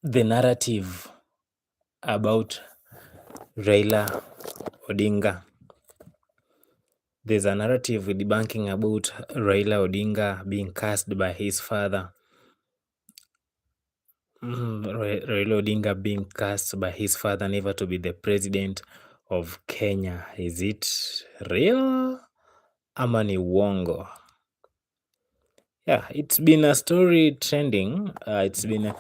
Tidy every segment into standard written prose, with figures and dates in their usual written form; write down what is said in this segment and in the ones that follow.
the narrative about Raila Odinga. There's a narrative debunking about Raila Odinga being cast by his father. Raila Odinga being cast by his father never to be the president of Kenya. Is it real? Ama ni uongo? Yeah, it's been a story trending. It's been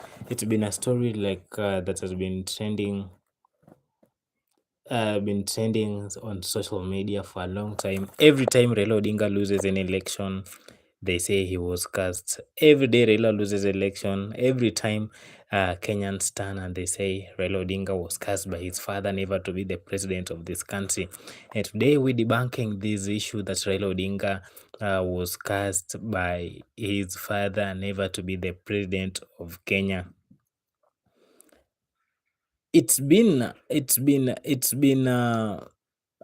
a story like that has been trending on social media for a long time. Every time Raila Odinga loses an election, they say he was cast. Every day Raila loses election, every time Kenyans stand and they say Raila Odinga was cast by his father never to be the president of this country. And today we're debunking this issue that Raila Odinga was cast by his father never to be the president of Kenya. It's been a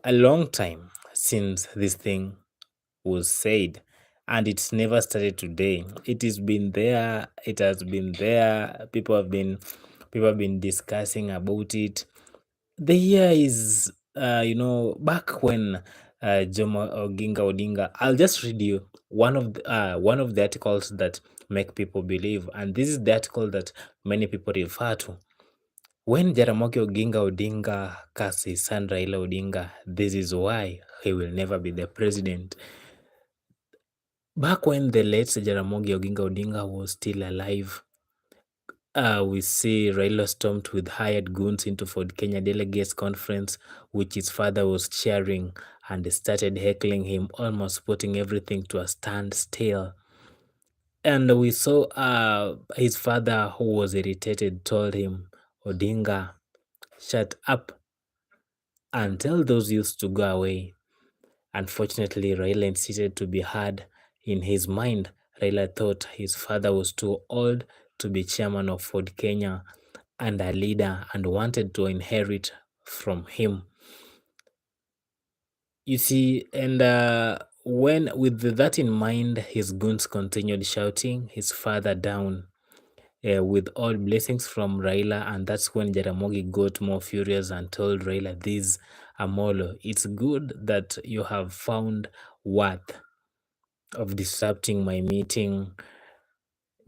long time since this thing was said, and it's never started today. It has been there. People have been discussing about it. The year is back when Jomo Odinga. I'll just read you one of the articles that make people believe, and this is the article that many people refer to. When Jaramogi Oginga Odinga cast his son Raila Odinga, this is why he will never be the president. Back when the late Jaramogi Oginga Odinga was still alive, we see Raila stormed with hired goons into Ford Kenya Delegates Conference, which his father was chairing, and started heckling him, almost putting everything to a standstill. And we saw his father, who was irritated, told him, Odinga, shut up and tell those youths to go away. Unfortunately, Raila insisted to be heard. In his mind, Raila thought his father was too old to be chairman of Ford Kenya and a leader, and wanted to inherit from him. You see, and when with that in mind, his goons continued shouting his father down. With all blessings from Raila, and that's when Jaramogi got more furious and told Raila, "This Amolo, it's good that you have found worth of disrupting my meeting."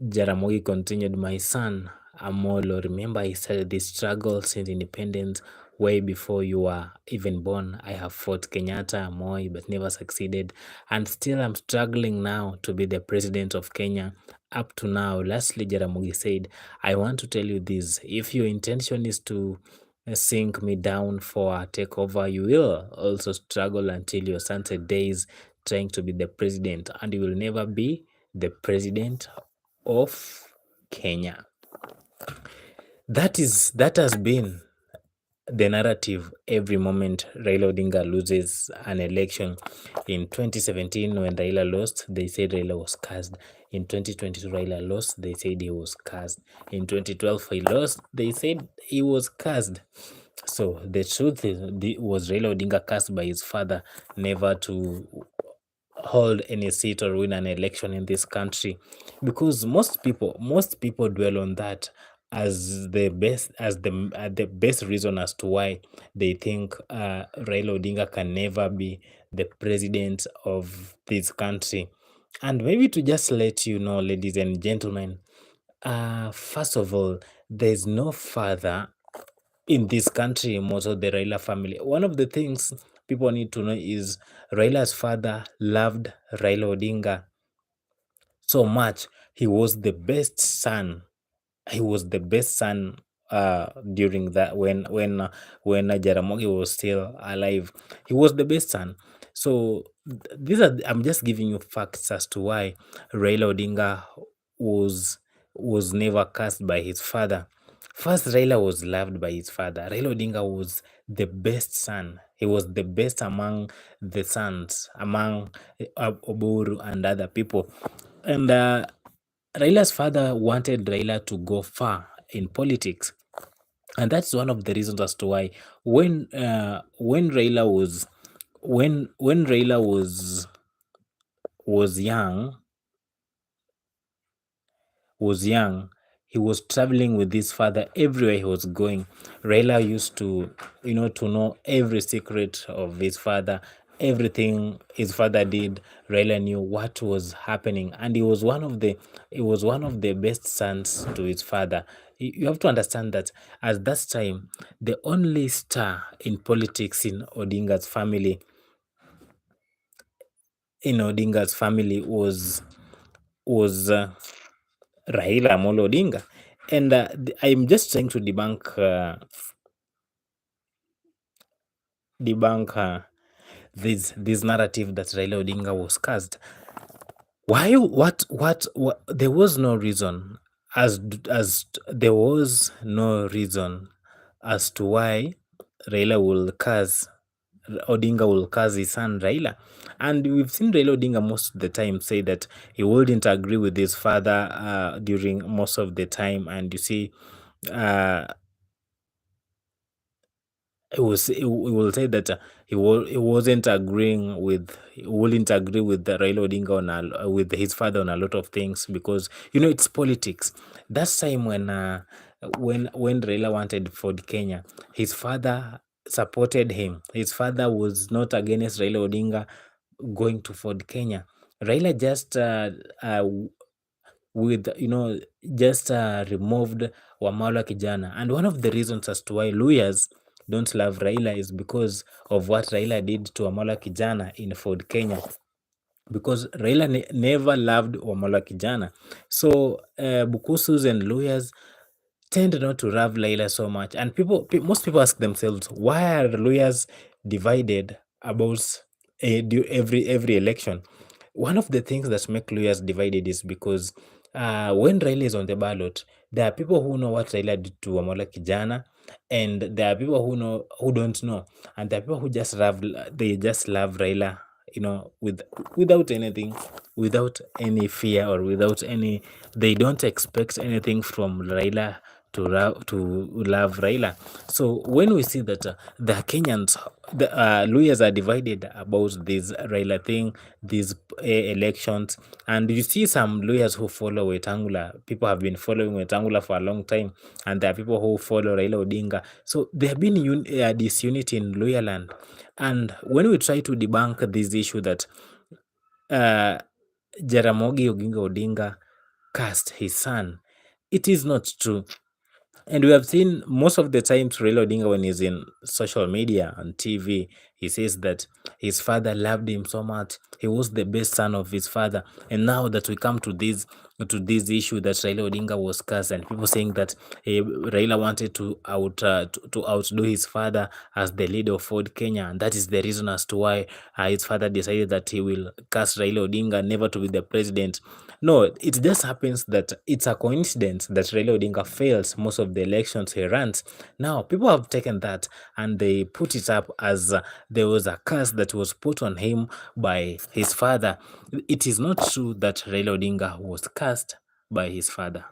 Jaramogi continued, "My son, Amolo, remember I started this struggle since independence way before you were even born. I have fought Kenyatta, Moi, but never succeeded. And still I'm struggling now to be the president of Kenya up to now." Lastly, Jaramogi said, "I want to tell you this. If your intention is to sink me down for a takeover, you will also struggle until your sunset days trying to be the president, and you will never be the president of Kenya." That has been the narrative every moment Raila Odinga loses an election. In 2017, when Raila lost, they said Raila was cast. In 2022, Raila lost, they said he was cast. In 2012, he lost, they said he was cast. So the truth is, was Raila Odinga cast by his father never to hold any seat or win an election in this country? Because most people dwell on that as the best reason as to why they think Raila Odinga can never be the president of this country. And maybe to just let you know, ladies and gentlemen, first of all, there's no father in this country, most of the Raila family. One of the things people need to know is Raila's father loved Raila Odinga so much. He was the best son. He was the best son during that when Jaramogi was still alive. He was the best son. So I'm just giving you facts as to why Raila Odinga was never cast by his father. First, Raila was loved by his father. Raila Odinga was the best son. He was the best among the sons, among Oburu and other people. And Raila's father wanted Raila to go far in politics. And that's one of the reasons as to why when Raila was young, he was traveling with his father everywhere he was going. Raila used to, to know every secret of his father, everything his father did. Raila knew what was happening, and he was one of the best sons to his father. You have to understand that at that time, the only star in politics in Odinga's family was Raila Amolo Odinga. And I'm just trying to debunk this narrative that Raila Odinga was cast. Why? What? There was no reason, there was no reason as to why Raila will curse Odinga will curse his son Raila. And we've seen Raila Odinga most of the time say that he wouldn't agree with his father during most of the time. And you see, uh, he will say that he wouldn't agree with the Raila Odinga with his father on a lot of things, because it's politics. That time when Raila wanted Ford Kenya, his father supported him. His father was not against Raila Odinga going to Ford Kenya. Raila just with just removed Wamala Kijana. And one of the reasons as to why lawyers don't love Raila is because of what Raila did to Wamala Kijana in Ford Kenya, because Raila never loved Wamala Kijana. So Bukusus and lawyers tend not to love Laila so much. And most people ask themselves, why are lawyers divided about every election? One of the things that make lawyers divided is because when Raila is on the ballot, there are people who know what Raila did to Wamola Kijana, and there are people who don't know, and there are people who just love Raila, without anything, without any fear, or without any, they don't expect anything from Raila to love Raila. So when we see that the Kenyans, the lawyers are divided about this Raila thing, these elections, and you see some lawyers who follow Wetangula. People have been following Wetangula for a long time, and there are people who follow Raila Odinga. So there have been disunity in lawyer land. And when we try to debunk this issue that Jaramogi Oginga Odinga cast his son, it is not true. And we have seen most of the times Raila Odinga, when he's in social media and TV, he says that his father loved him so much. He was the best son of his father. And now that we come to this issue that Raila Odinga was cursed, and people saying that Raila wanted to outdo his father as the leader of Ford Kenya, and that is the reason as to why his father decided that he will curse Raila Odinga never to be the president. No, it just happens that it's a coincidence that Raila Odinga fails most of the elections he runs. Now, people have taken that and they put it up as there was a curse that was put on him by his father. It is not true that Raila Odinga was cursed by his father.